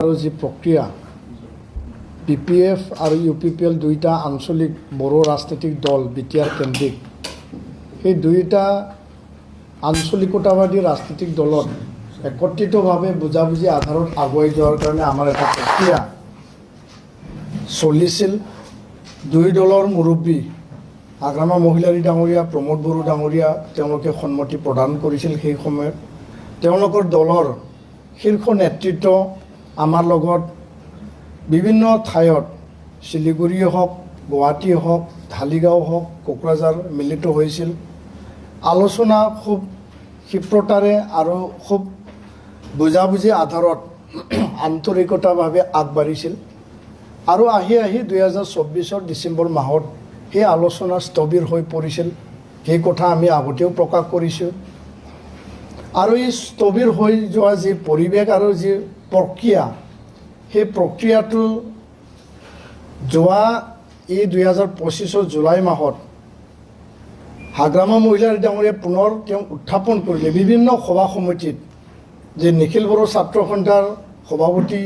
আৰু যি প্ৰক্ৰিয়া PPF আৰু UPPL দুইটা আঞ্চলিক বড়ো ৰাজনৈতিক দল বিটিআৰ কেন্দ্ৰিক সেই দুইটা আঞ্চলিকতাবাদী ৰাজনৈতিক দলত একত্ৰিতভাৱে বুজাবুজি আধাৰত আগুৱাই যোৱাৰ কাৰণে আমাৰ এটা প্ৰক্ৰিয়া চলিছিল। দুই দলৰ মুৰব্বী আগ্ৰামা মহিলাৰী ডাঙৰীয়া প্ৰমোদ বড়ো ডাঙৰীয়া তেওঁলোকে সন্মতি প্ৰদান কৰিছিল। সেই সময়ত তেওঁলোকৰ দলৰ শীৰ্ষ নেতৃত্ব আমাৰ লগত বিভিন্ন ঠাইত শিলিগুড়িয়ে হওক, গুৱাহাটী হওক, ঢালিগাঁও হওক, কোকৰাঝাৰ মিলিত হৈছিল। আলোচনা খুব ক্ষিপ্ৰতাৰে আৰু খুব বুজাবুজি আধাৰত আন্তৰিকতাভাৱে আগবাঢ়িছিল আৰু আহি 2024 ডিচেম্বৰ মাহত সেই আলোচনা স্থবিৰ হৈ পৰিছিল। সেই কথা আমি আগতেও প্ৰকাশ কৰিছোঁ। আৰু এই স্থবিৰ হৈ যোৱা যি পৰিৱেশ আৰু যি প্ৰক্ৰিয়া, সেই প্ৰক্ৰিয়াটো যোৱা এই 2025 জুলাই মাহত হাগ্ৰামা মহিলাৰী ডাঙৰীয়াই পুনৰ তেওঁ উত্থাপন কৰিলে বিভিন্ন সভা সমিতিত যে নিখিল বড়ো ছাত্ৰ সন্থাৰ সভাপতি,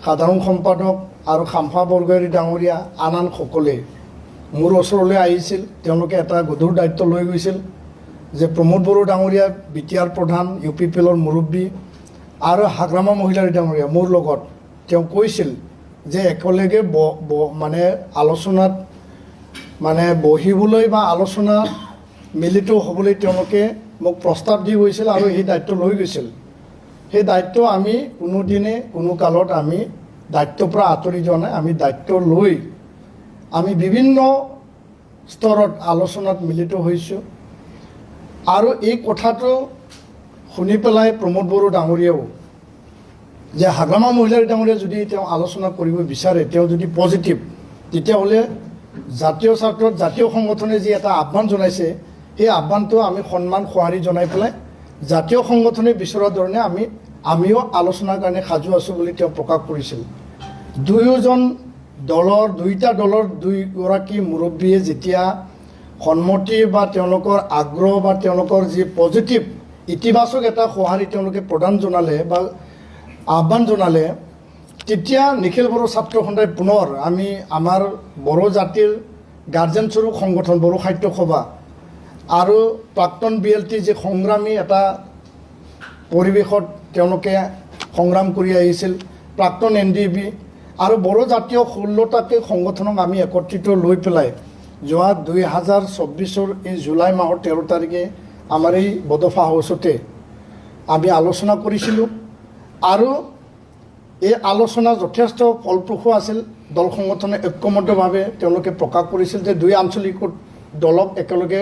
সাধাৰণ সম্পাদক আৰু খাম্ফা বৰগোহাঞি ডাঙৰীয়া আন সকলে মোৰ ওচৰলৈ আহিছিল। তেওঁলোকে এটা গধুৰ দায়িত্ব লৈ গৈছিল যে প্ৰমোদ বড়ো ডাঙৰীয়া বিটিআৰ প্ৰধান, UPPLৰ মুৰব্বী আৰু হাগ্ৰামা মহিলাৰী ডাঙৰীয়া মোৰ লগত তেওঁ কৈছিল যে একেলগে মানে আলোচনাত মানে বহিবলৈ বা আলোচনা মিলিত হ'বলৈ তেওঁলোকে মোক প্ৰস্তাৱ দি গৈছিল আৰু সেই দায়িত্ব লৈ গৈছিল। সেই দায়িত্ব আমি কোনোদিনে কোনো কালত আমি দায়িত্বৰ পৰা আঁতৰি যোৱা নাই। আমি দায়িত্ব লৈ আমি বিভিন্ন স্তৰত আলোচনাত মিলিত হৈছোঁ আৰু এই কথাটো শুনি পেলাই প্ৰমোদ বড়ো ডাঙৰীয়াও যে হাগ্ৰামা মহিলাৰী ডাঙৰীয়া যদি তেওঁ আলোচনা কৰিব বিচাৰে, তেওঁ যদি পজিটিভ, তেতিয়াহ'লে জাতীয় স্বাৰ্থত জাতীয় সংগঠনে যি এটা আহ্বান জনাইছে সেই আহ্বানটো আমি সন্মান সঁহাৰি জনাই পেলাই জাতীয় সংগঠনে বিচৰা ধৰণে আমিও আলোচনাৰ কাৰণে সাজু আছোঁ বুলি তেওঁ প্ৰকাশ কৰিছিল। দুইটা দলৰ দুইগৰাকী মুৰব্বীয়ে যেতিয়া সন্মতি বা তেওঁলোকৰ আগ্ৰহ বা তেওঁলোকৰ যি পজিটিভ ইতিবাচক এটা সঁহাৰি তেওঁলোকে প্ৰদান জনালে বা আহ্বান জনালে, তেতিয়া নিখিল বড়ো ছাত্ৰ সন্থাই পুনৰ আমি আমাৰ বড়ো জাতিৰ গাৰ্জেনস্বৰূপ সংগঠন বড়ো সাহিত্য সভা আৰু প্ৰাক্তন BLT যি সংগ্ৰামী এটা পৰিৱেশত তেওঁলোকে সংগ্ৰাম কৰি আহিছিল, প্ৰাক্তন NDB আৰু বড়ো জাতীয় 16টাকে সংগঠনক আমি একত্ৰিত লৈ পেলাই যোৱা 2024 এই জুলাই মাহৰ 13 তাৰিখে আমাৰ এই বডোফা হাউচতে আমি আলোচনা কৰিছিলোঁ আৰু এই আলোচনা যথেষ্ট ফলপ্ৰসূ আছিল। দল সংগঠনে ঐক্যবদ্ধভাৱে তেওঁলোকে প্ৰকাশ কৰিছিল যে দুই আঞ্চলিক দলক একেলগে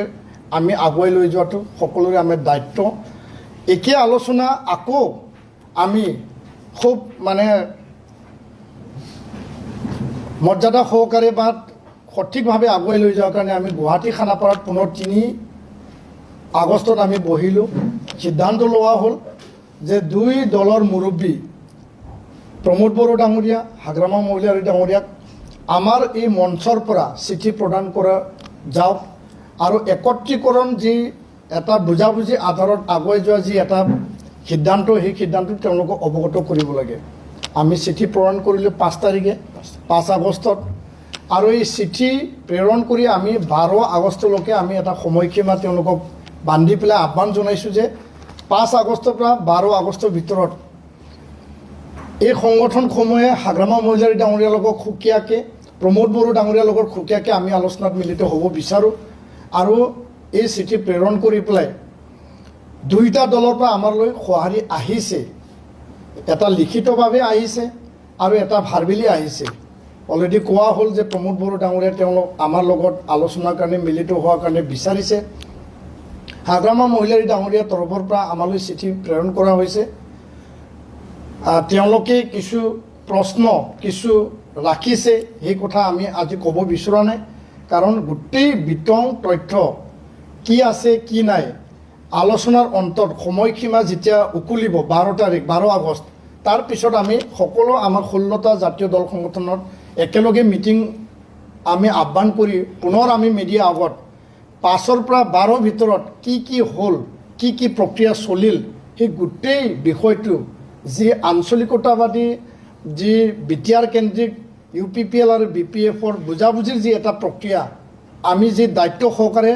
আমি আগুৱাই লৈ যোৱাটো সকলোৰে আমাৰ দায়িত্ব। একে আলোচনা আকৌ আমি খুব মানে মৰ্যাদা সহকাৰে বা সঠিকভাৱে আগুৱাই লৈ যোৱাৰ কাৰণে আমি গুৱাহাটী খানাপাৰাত পুনৰ 3 আগষ্টত আমি বহিলোঁ। সিদ্ধান্ত লোৱা হ'ল যে দুই দলৰ মুৰব্বী প্ৰমোদ বড়ো ডাঙৰীয়া, হাগ্ৰামা মহিলাৰী ডাঙৰীয়াক আমাৰ এই মঞ্চৰ পৰা চিঠি প্ৰদান কৰা যাওক আৰু একত্ৰীকৰণ যি এটা বুজাবুজি আধাৰত আগুৱাই যোৱা যি এটা সিদ্ধান্ত, সেই সিদ্ধান্তটো তেওঁলোকক অৱগত কৰিব লাগে। আমি চিঠি প্ৰেৰণ কৰিলোঁ 5 তাৰিখে, 5 আগষ্টত আৰু এই চিঠি প্ৰেৰণ কৰি আমি 12 আগষ্টলৈকে আমি এটা সময়সীমা তেওঁলোকক বান্ধি পেলাই আহ্বান জনাইছোঁ যে 5 আগষ্টৰ পৰা 12 আগষ্টৰ ভিতৰত এই সংগঠনসমূহে হাগ্ৰামা মহিলাৰী ডাঙৰীয়াৰ লগত সুকীয়াকৈ, প্ৰমোদ বড়ো ডাঙৰীয়াৰ লগত সুকীয়াকৈ আমি আলোচনাত মিলিত হ'ব বিচাৰোঁ আৰু এই চিঠি প্ৰেৰণ কৰি পেলাই দুইটা দলৰ পৰা আমালৈ সঁহাৰি আহিছে। এটা লিখিতভাৱে আহিছে আৰু এটা ভাৰ্বেলি আহিছে। অলৰেডি কোৱা হ'ল যে প্ৰমোদ বড়ো ডাঙৰীয়াই তেওঁলোক আমাৰ লগত আলোচনাৰ কাৰণে মিলিত হোৱাৰ কাৰণে বিচাৰিছে। হাগ্ৰামা মহিলাৰী ডাঙৰীয়াৰ তৰফৰ পৰা আমালৈ চিঠি প্ৰেৰণ কৰা হৈছে। তেওঁলোকে কিছু প্ৰশ্ন কিছু ৰাখিছে, সেই কথা আমি আজি ক'ব বিচৰা নাই, কাৰণ গোটেই বিতং তথ্য কি আছে কি নাই আলোচনাৰ অন্তত সময়সীমা যেতিয়া উকলিব 12 আগষ্ট, তাৰপিছত আমি সকলো আমাৰ 16টা জাতীয় দল সংগঠনত একেলগে মিটিং আমি আহ্বান কৰি পুনৰ আমি মিডিয়া আগত 5ৰ পৰা 12 ভিতৰত কি হ'ল, কি প্ৰক্ৰিয়া চলিল, সেই গোটেই বিষয়টো যি আঞ্চলিকতাবাদী যি BTR কেন্দ্ৰিক UPPL আৰু BPFৰ বুজাবুজিৰ যি এটা প্ৰক্ৰিয়া আমি যি দায়িত্ব সহকাৰে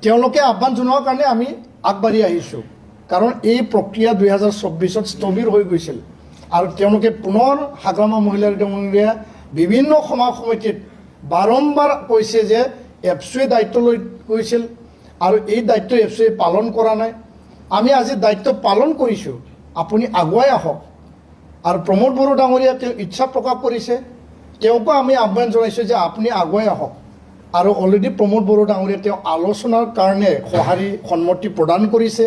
তেওঁলোকে আহ্বান জনোৱাৰ কাৰণে আমি আগবাঢ়ি আহিছোঁ কাৰণ এই প্ৰক্ৰিয়া 2024ত স্থবিৰ হৈ গৈছিল আৰু তেওঁলোকে পুনৰ হাগ্ৰামা মহিলা ডাঙৰীয়া বিভিন্ন সময় সমিতিত বাৰম্বাৰ কৈছে যে এপছুৱে দায়িত্ব লৈ গৈছিল আৰু এই দায়িত্ব এপছুৱে পালন কৰা নাই আমি আজি দায়িত্ব পালন কৰিছোঁ আপুনি আগুৱাই আহক আৰু প্ৰমোদ বড়ো ডাঙৰীয়া তেওঁ ইচ্ছা প্ৰকাশ কৰিছে তেওঁকো আমি আহ্বান জনাইছোঁ যে আপুনি আগুৱাই আহক আৰু অলৰেডি প্ৰমোদ বড়ো ডাঙৰীয়া তেওঁ আলোচনাৰ কাৰণে সঁহাৰি সন্মতি প্ৰদান কৰিছে